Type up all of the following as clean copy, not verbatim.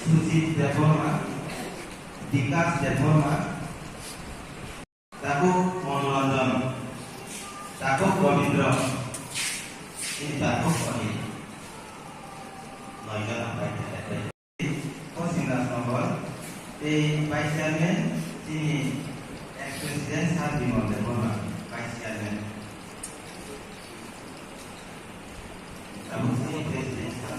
সুজিত দেববর্মা, বিকাশ দেববর্মা, তাকু মনোরঞ্জন, তাকু রবীন্দ্র, তাকু অনিল। 9 জন সিঙ্গাস নম্বর এই vice chairman তিনি x president sir Bimal Debbarma vice chairman এবং তিনি প্রেসিডেন্ট স্যার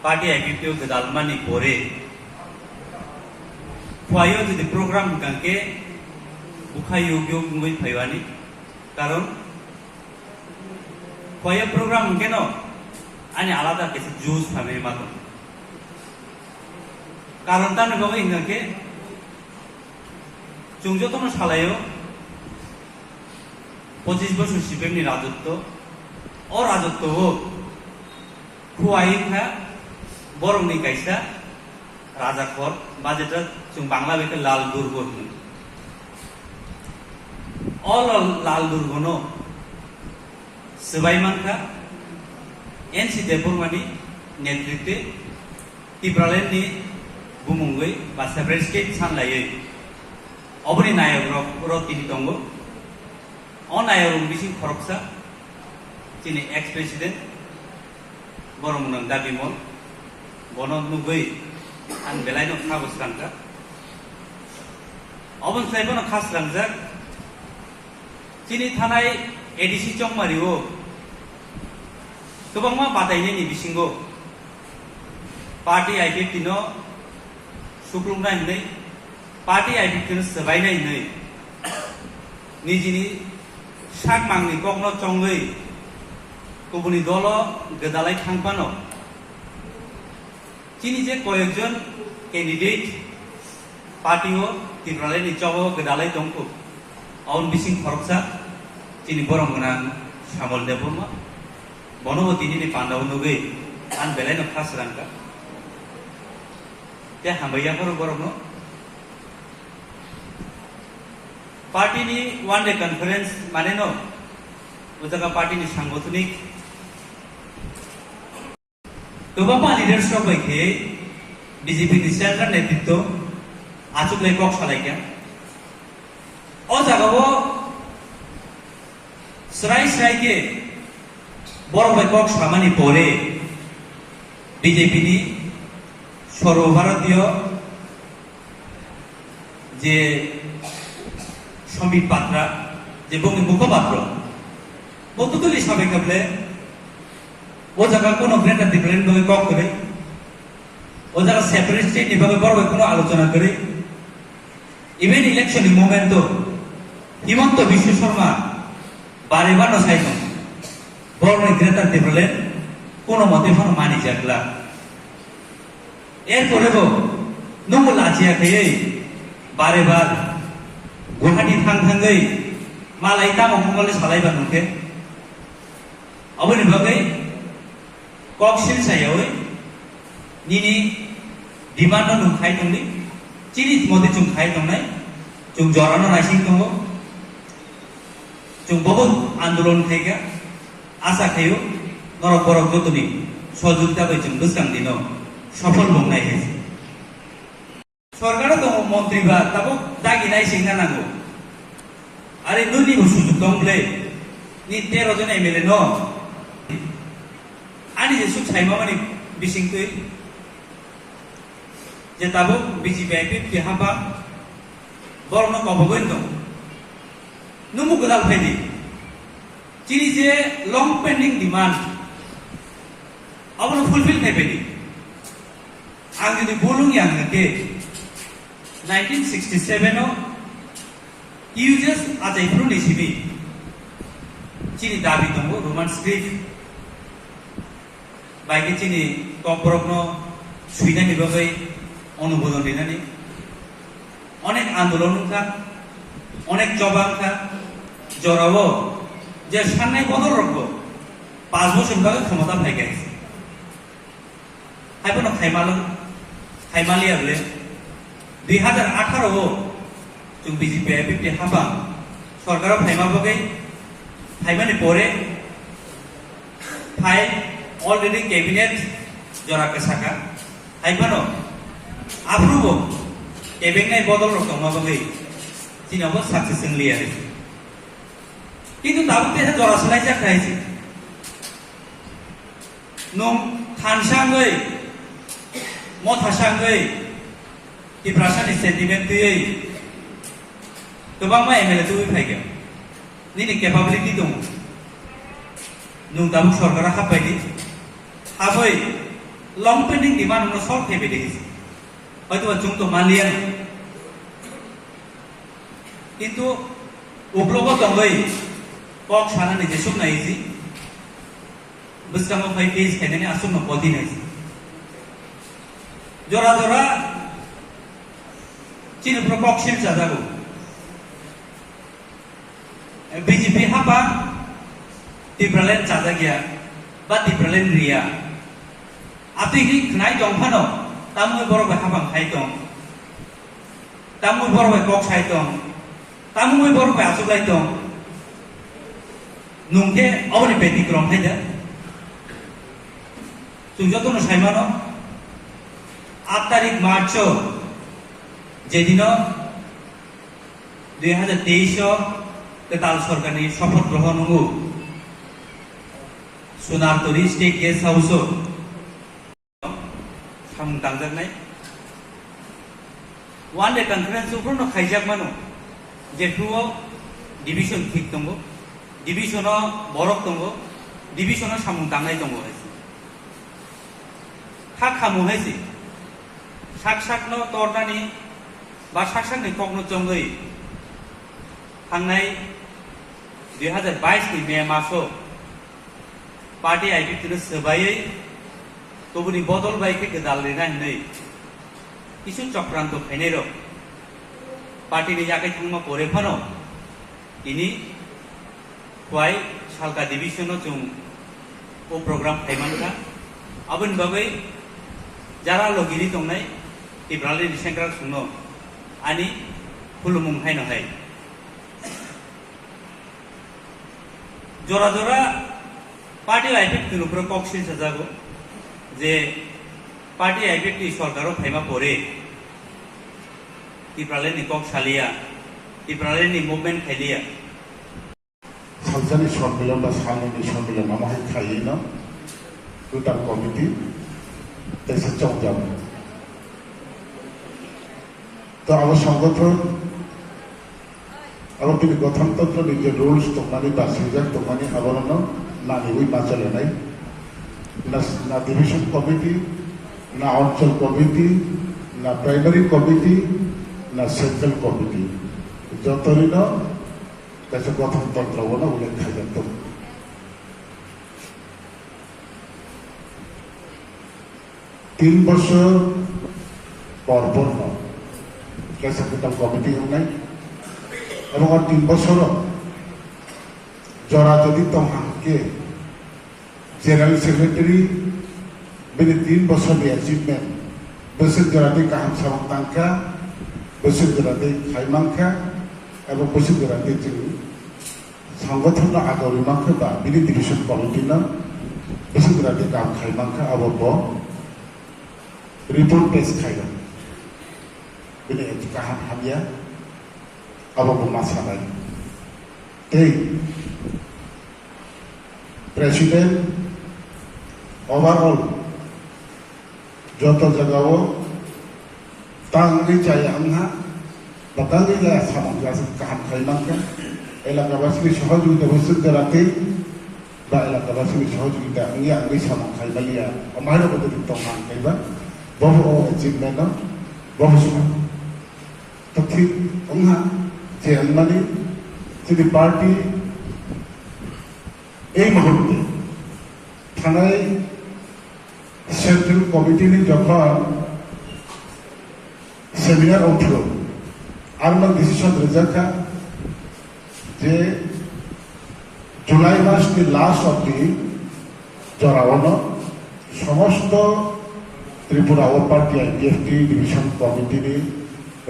पार्टी आईपीपीओ गदालमानी पोरे खुआयो যদি প্রোগ্রাম গাंके बुखायो गयो मुई फाइवानी कारण खुआयो প্রোগ্রাম কেন আনি আলাদা কিছু জুস ফামে মাতো কারণ তানে বাবা ইংকে চুংজতন সালায়ও 25 বছর সিপিএমনি রাজত্ব ও রাজত্ব খুয়াইখা বরংনি কাইসা রাজাকর বা যেটা বাংলা বেকে লাল দুর্গ অল লাল দুর্গ ন সবাইমানখা এনসি দেববর্মানি নেতৃত্বে ত্রিপুরালেন্ডनि बुमुंगै बा सेपारेट स्टेट सानलायै अबनि नायक তিনি दङ अ नायक बिसिं खरकसा তিনি एक्स प्रेसिडेंट बरमुनों दाबिमल बन नुगै आं बेलायनो खाबस्रांका अबन साइबनो खास्रांजाक তিনি थानाय एडिसि चंमारिओ गोबांमा बादायनायनि बिसिंगो पार्टी आईपीपीनो सुक्रुंनाय नै पार्टी आईपीपीनो सबायनाय नै निजिनि साक मांनि कखनो चंगै गुबुननि दल गोदालाय थांफानो তিনি যে কয়েকজন ক্যান্ডিডেট পার্টিও ত্রিপুরালেন্ডनि চবो गोदालाय दंखो अन बिसिं खरकसा তিনি बरंगना सामल देबबर्मा बनबो तिनि पान्डाव नुगै आन बेलायनो खासरांका ते हामैयाफोर बरंनो पार्टीनि वन डे कन्फारेंस माने न उजागा पार्टीनि सांगठनिक गोबां लिडार्सफ्रा फैखे बीजेपीनि सेंट्रल नेतृत्व आचुकलै कक सालायगोन अ जागावो स्राय स्रायके बरंबाय कक सामानि परे बीजेपीनि सर्वभारतीय जे समित पात्रा जे बुंनि मुखपात्र बतुतुलि साबायखबले ओ जगह कोनो ग्रेटर डिफरेंट भाবে কক করে ও জায়গা সেপারেট স্টেট নিভাবে বড় কোনো আলোচনা করে even election moment Himanta Biswa Sarma বারে বার সাইকন বড় গ্রেটার ডিফরেন্ট কোনো মতে ফোন মানি যাকলা এরপরেও নমু লাচিয়াखै বারে বার गुवाहाटी थांगै मालाय तामंगले सालायबा नुके अबनि बागै कक्सिल सायाव निनि डिमांड नुखाय दंनि चिनि मते जों खाय दंनाय जों जरानो नायसिं दङ जों बहुत आंदोलन खायगा आशा खायो नरक बरक जतनि सहযোগিতা बाय जों गोसगां दिनो सफल बुंनाय है सरकार दङ मन्त्रि बा ताबो दागिनाय सिंना नांगौ आरे नुनि सुजुग दंले नि 13 जन एमएलए न आनि जे सुचाइमा माने बिसिंकै जे ताबो बीजेपी आईपीपी हाबा बरनो कबगोन दं नुमु गोदाल फायदि चिनि जे लंग पेंडिंग डिमांड अबनो फुलफिल खायबायदि आं जुदि बुलुं यांगके 1967 users ajai pro nisibi chini dabi dong roman script বাইকে চিনি কপরগ্ন সুইনানি বাবাই অনুমোদন দিনানি অনেক আন্দোলন খা অনেক জবান খা জরাবো যে সামনে বদল রাখবো 5 বছর বাগে ক্ষমতা ভাই গেছে হাইপনো খাইমালি আবলে 2018 जों বিজেপি বিপি হাবা সরকার ফাইমা বগে ফাইমানি পরে ফাইল অলরেডি ক্যাবিনেট জরাকে সাকা হাইপানো আপ্রুভ কেবেংনাই বদল রকম বগে চিনাবো সাকসেসিং লিয়ারে কিন্তু দাবু তেহা জরা সলাই যা খাইছে নং থানসাঙ্গৈ মথাসাঙ্গৈ টিপ্রাসানি সেন্টিমেন্ट তুই गोबां मा एमएलए तुई फाइगोन निनि कैपेबिलिटी दं नों दाबो सरकारा हाबायदि हाबै लं पेंडिंग डिमांड नो सल्व हेबेदि হয়তো जों तो मालिया কিন্তু उपलब्ध दंगै कक सानानि जेसुक नायजि बस्कांगो फाइ पेज खायनानि आसुन न पदि नायजि जरा जरा चिनि प्र कक सिम जाजागौ बीजेपी हाबा टिप्रालेन चाजा गया बा टिप्रालेन रिया आती ही खनाय दंफानो तामुय बरबाय हाबां खाय दं तामुय बरबाय कक साय दं तामुय बरबाय आसुलाय दं नुंखे अबनि बेति क्रम हायदा सुजतनो सायमानो 8 तारिख मार्च जेदिनो 2023 ताल सरकारनि शपथ ग्रहण हंगो सोनारतरी स्टेट गेस्ट हाउस साम दांजानाय वन डे कन्फारेंस उफ्रनो खायजाक मानो जेफ्रुआव डिविजन थिक दंगो डिविजनाव बरफ दंगो डिविजनाव साम दांनाय दंगो खा खामु हायसि साक साकनो तरनानि बा साक साकनि ककनो जंगै थांनाय 2022 नि मे मासो पार्टी आइडिटिनो सबायै तबुनि बदल बायके गदाल लेनानै किसु चक्रांत खायनाय र पार्टीनि जागाय थांमा परे फानो इनि खवाय सालका डिविजन जों ओ प्रोग्राम खायमानखा आबन बागै जारा लगिरि दंनाय इब्राले सेंग्रा सुनो आनि खुलुमुं हायनो हाय जरा जरा पार्टी आइपेट किनुफ्रा कक्सिल साजागो जे पार्टी आइपेट की सरकारो फाइमा परे टिप्रालेनि कक सालिया टिप्रालेनि मुभमेंट खायलिया सानजानि सम्मेलन बा साननि सम्मेलन माहाय खायिनो गोदान कमिटि तेसे चौजाम तो आबो संगठन अब তিনি গঠনতন্ত্র নিজে রুলস তোমানি বাসিজাক তোমানি আবরণ না নিবই বাঁচালেনাই না ডিভিশন কমিটি না অঞ্চল কমিটি না প্রাইমারি কমিটি না সেন্ট্রাল কমিটি যতদিন দেশে গঠনতন্ত্র বলে উল্লেখ খাইজাত 3 বছর পরপর দেশে গোটা কমিটি নাই এবং 3 বছর जरा যদি তোমাকে জেনারেল সেক্রেটারি বেনে 3 বছরनि अचिभमेंट बोसोर गोरादै गाहाम सामंतांखा बोसोर गोरादै खायमांखा এবং बोसोर गोरादै जों संगठन आगरिमांखा बा बिनि डिविजन कमिटिनो बोसोर गोरादै गाहाम खायमांखा आबो रिपोर्ट पेश खायगोन बिनि गाहाम हामिया आबो मासाबाय এই প্রেসিডেন্ট ওভারঅল যত জায়গাও তাঙ্গি চাই আনহা বা তাঙ্গি যায় সামগ্রী কাহাম খাইমানকে এলাকাবাসীর সহযোগিতা বৈশ্বিক রাতে বা এলাকাবাসীর সহযোগিতা আঙ্গি সামগ্রী খাইবালিয়া আমার পদ্ধতি তখন খাইবা বহু অ্যাচিভমেন্ট বহু সময় তো ঠিক অংহা যে মানে যদি পার্টি এই মুহূর্তে থানায় सेंट्रल कमिटी नि जखन सेमिनार उठल और मैं डिसीजन रिजाखा जे जुलाई मास नि लास्ट अब्दि जरावनो समस्त त्रिपुरा और पार्टी आईपीएफटी डिविजन कमिटी नि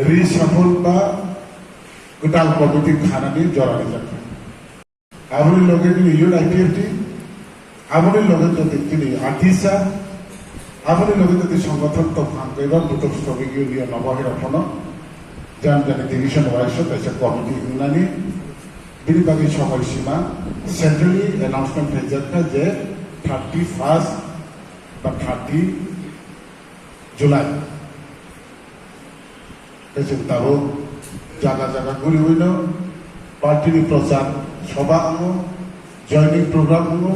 रिसफल बा गोदान कमिटी खानानि जरानि जाखा आबुनि लगे दिनै इयुन आईपीएफटी आबुनि लगे जदि दिनै आर्टिसा आबुनि लगे जदि संगठन तो फांगैबा बुतक श्रमिक इउनियन नबहेराफोनो जान जानि डिविजन वाइज ताइसा कमिटी हुनानि बिनि बागै समय सीमा सेंट्रली अनाउंसमेंट जाखा जे 31 बा 30 जुलाई जों दाबो जागा जागा घुरी हुइनो पार्टी प्रचार सभा हूँ जॉइनिंग प्रोग्राम हूँ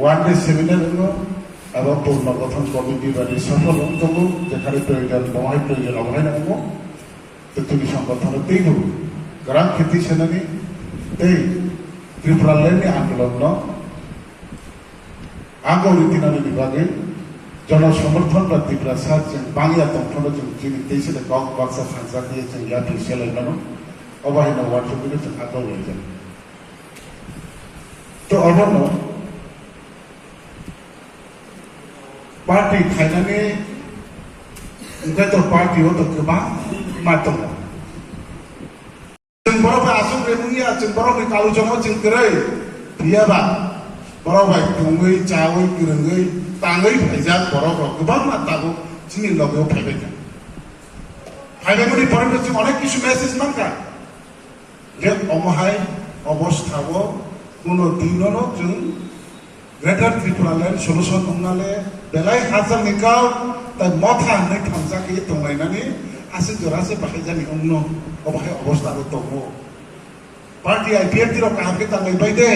वन डे सेमिनार हूँ एवं पुनर्गठन कमिटी बारे सफल हूँ जेखाने प्रयोजन बहाय प्रयोजन अबहाय हूँ तो तुम संगठन तै हूँ ग्राम खेती सेनानी तै त्रिपुरा लैंड आंदोलन आगो रीतिनानी बागे जन समर्थन बा त्रिपुरा साथ जों बांगिया तंफनो जों जिनि तैसे गाव बाक्सा सानजा दिए जों या फिसे लाइनानो अबहाय वार्डसबिनो जों आगो लाइजों तो अबनो पार्टी खायनानै ओंखाय तो पार्टी हो तो गोबां मा दङ जों बर'फोरा आसुं रेमुंनिया जों बर'फोरनि कालुजनाव जों गोरै गैयाबा बर'फोरा दुङै जावै गोरोङै ताङै फायजाक बर'फोरा गोबां माताखौ जोंनि लगेयाव फायबाय दं फायबायमोननि बर'फोरा जों अनेक किसु मेसेज मानखा जे अमहाय अबस्थाखौ কোনো দিনও जों ग्रेटर त्रिपुरा लैंड सल्यूशन दंनाले बेलाय हाजार निकाल ता मथा नै थामजाके दंलायनानै आसि जरासे बाहायजानि उन्नो अबहाय अबस्थाखौ दङ पार्टी आईपीएफटी रो कामके तांगै बायदे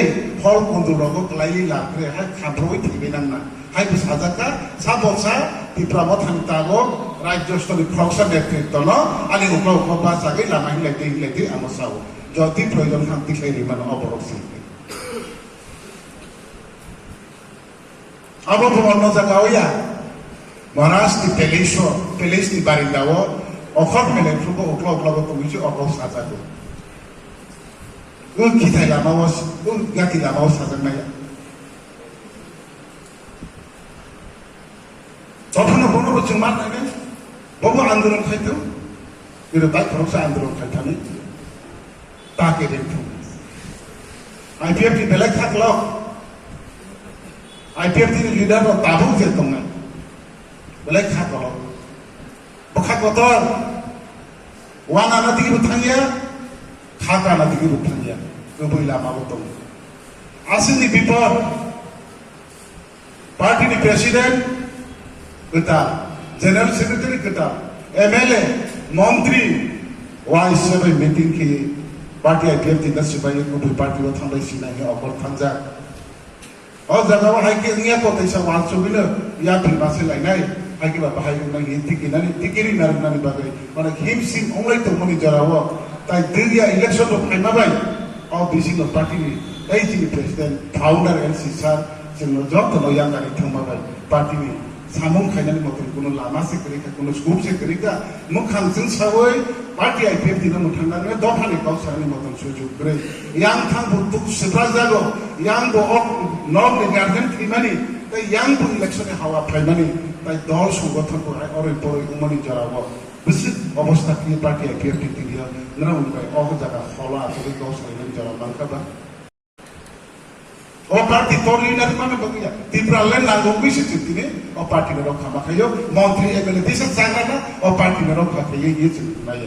हल कन्दुरगो क्लायि लाख्रे हाय खामफ्रबै थैबे नांना हाय साजाका साबसा त्रिपुरा मथानि तागो राज्य स्तरनि प्रक्सा नेतृत्व न आनि उक्ला उक्ला बासागै लामाहि लाइते आमसाव जति प्रयोजन खान्ति खैरि मान अबरक्सि अब अन्य जगह या महाराष्ट्र पेलेस नि बारिंदाव अखर मेलेफ्रुबो उक्ला उक्लाबो तुमिसो अकल साजागो खिथाय लामाव गाति लामाव साजानाय तफनो बनो जों मा नायनो बबो आन्दोलन खायतो बिरो दाय खरसा आन्दोलन खायथानि ताके देथु आईपीएफटी बेलेग खातलो आईपीएफटी लीडर रो ताबु जे दंना बेलेग खातलो बखा गतर वाना नदिगि बुथांगिया खाका नदिगि बुथांगिया गोबै लामाबो दं आसिनि बिपर पार्टीनि प्रेसिडेंट गता जनरल सेक्रेटारि गता एमएलए मंत्री वाइस सबै मीटिंग के पार्टी आईपीएफटी नसिबाय गुबै पार्टीआव थांबाय सिनाय अकर थांजा अ जगाव हायके निया को तैसा वालसुबिनो या बिमासे लायनाय हायके बा बाहाय नाय टिकिनानि टिकिरि नारनानि बागै माने हिमसिम अंलाय तो मनि जराव ताय दिया इलेक्शन रो फायमाबाय अ बिसिनो पार्टीनि एजिनि प्रेसिडेंट फाउंडर एलसी सर जोंनो जतनो यांगानि थांमाबाय पार्टीनि सामुं खायनानि मथन कोनो लामा से करिका कोनो स्कूप से करिका मुखां जों सावै पार्टी आईपीएफटी न मुथांनानै दफानि गावसानि मथन सुजुग ग्रे यां थां बुतु सिब्रा जागो यां बो अक नब नि गार्डेन थैमानि ताय यां बो इलेक्शन हावा फायमानि ताय दल संगठन को अरै परै उमनि जराव बिसि अवस्था की पार्टी आईपीएफटी दिया नरा उनबाय अह जागा हला आथि गावसानि जराव मानखाबा ओ पार्टी तो लीडर माने बगिया त्रिपुरा लैंड नांगौ बैसो चिन्तिने ओ पार्टी ने रखा माखायो मंत्री एमएलए दिसा जाग्राना ओ पार्टी ने रखा खायो ये चिन्तिनाय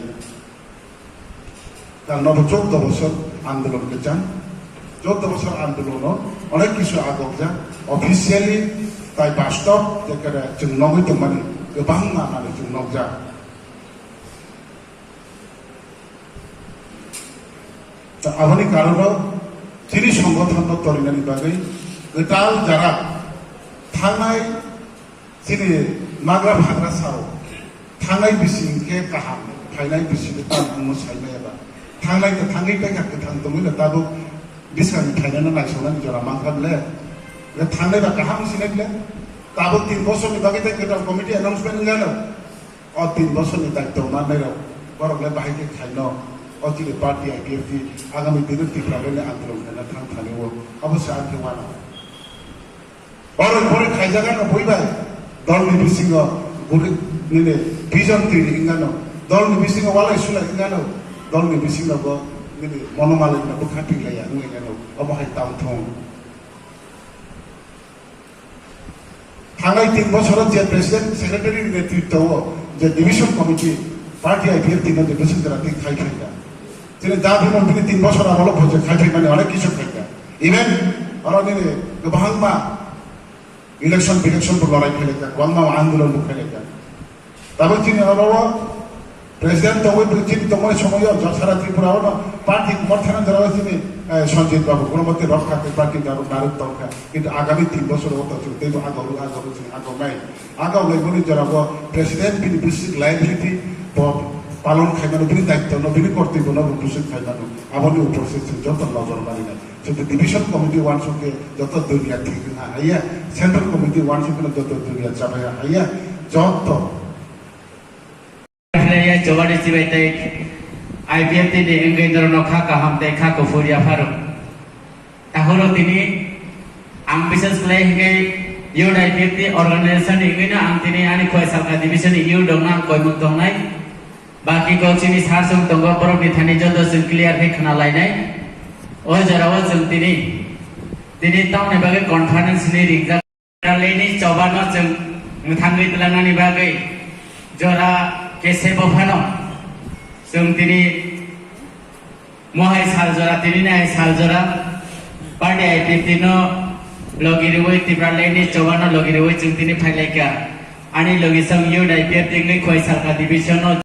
दा 14 বছর आंदोलन के जान 14 বছর आंदोलन अनेक किसु आगोजा अफिशियली ताई बास्तव जेकरे जों नगै दंमानि गोबां माने जों नगजा दा आबनि कारणाव जिनि संगठन तरिनानि बागै गोदाल जारा थांनाय जिनि माग्रा भाग्रा साव थांनाय बिसिंके गाहाम फायनाय बिसिंके ताम मोसायनायबा थांनाय पैका गोथां दंनो दाबो बिसानि फायनानै नायसनानै जरा मांखाबले थांनाय बा गाहाम सिनायले তাবো 3 বছরनि बागै टेक्निकल कमिटि अनाउन्समेन्ट गानो अ 3 बছरनि दायित्व माननायाव बरगले बाहायके खायनो अतिले पार्टी आईपीएफ आगामी दिन तिफ्राबेले आन्दोलन खाना थां थानेव अवश्य आखे वाना और परे खायजागानो बयबाय दलनि बिसिङ गुरि निने भिजन तिरि इंगानो दलनि बिसिङ वाला सुला इंगानो दलनि बिसिङ गो निने मनोमालिन को खाटिलाया इंगानो अबहाय तामथं थांनाय 3 বছৰত যে প্রেসিডেন্ট সেক্রেটারি নেতৃত্ব যে ডিভিশন কমিটি পার্টি আইপিএফ তিন ডিভিশন দ্বারা ঠিক খাই খাইটা তিনি যা বিমন তিনি 3 বছর আমল হচ্ছে খাই খাই মানে অনেক কিছু খাইটা ইভেন অরনে গোবাংমা ইলেকশন লড়াই খেলেকা গোবাংমা আন্দোলন খেলেকা তবে তিনি অরব প্রেসিডেন্ট তবে তিনি তোমার সময় সারা ত্রিপুরা পার্টি মর্থানা যারা তিনি সঞ্জিত বাবু কোনো মতে রক্ষাতে পার্টি নারদ দরকা কিন্তু আগামী 3 বছর হতো তেজ আগাও লাইবনি যারা প্রেসিডেন্ট বিনি বিসিক লাইবিলিটি পালন খাইমানো বিনি দায়িত্ব বিনি কর্তব্য বিসিক খাইমানো আবনি উপস্থিত যত নজর মারি না সেটা ডিভিশন কমিটি ওয়ান সঙ্গে যত দুনিয়া ঠিক না হাইয়া সেন্ট্রাল কমিটি ওয়ান সঙ্গে যত দুনিয়া চাপাই হাইয়া যত Coba dicibete IPF tini enggai dorono khaka hamte khako furia faru. Tahoro tini ang bisnes play enggai yud IPF ti organisation enggai na ang tini ani khoi salka division yud dong na koi muk dong nai. Baki ko chini sar sung tonggo porok ni thani jodo sung clear he khana lai nai. Oi jarawa sung tini tau ne bagai conference ni ringja le ni coba no sung muthangi telana ni bagai jora kese bofano sung tini mohai saljora tini nai saljora party IPF tino logiri woi tibra leni chobano logiri woi sung tini phaileka ani logi sung yud IPF tingai khoi sarka division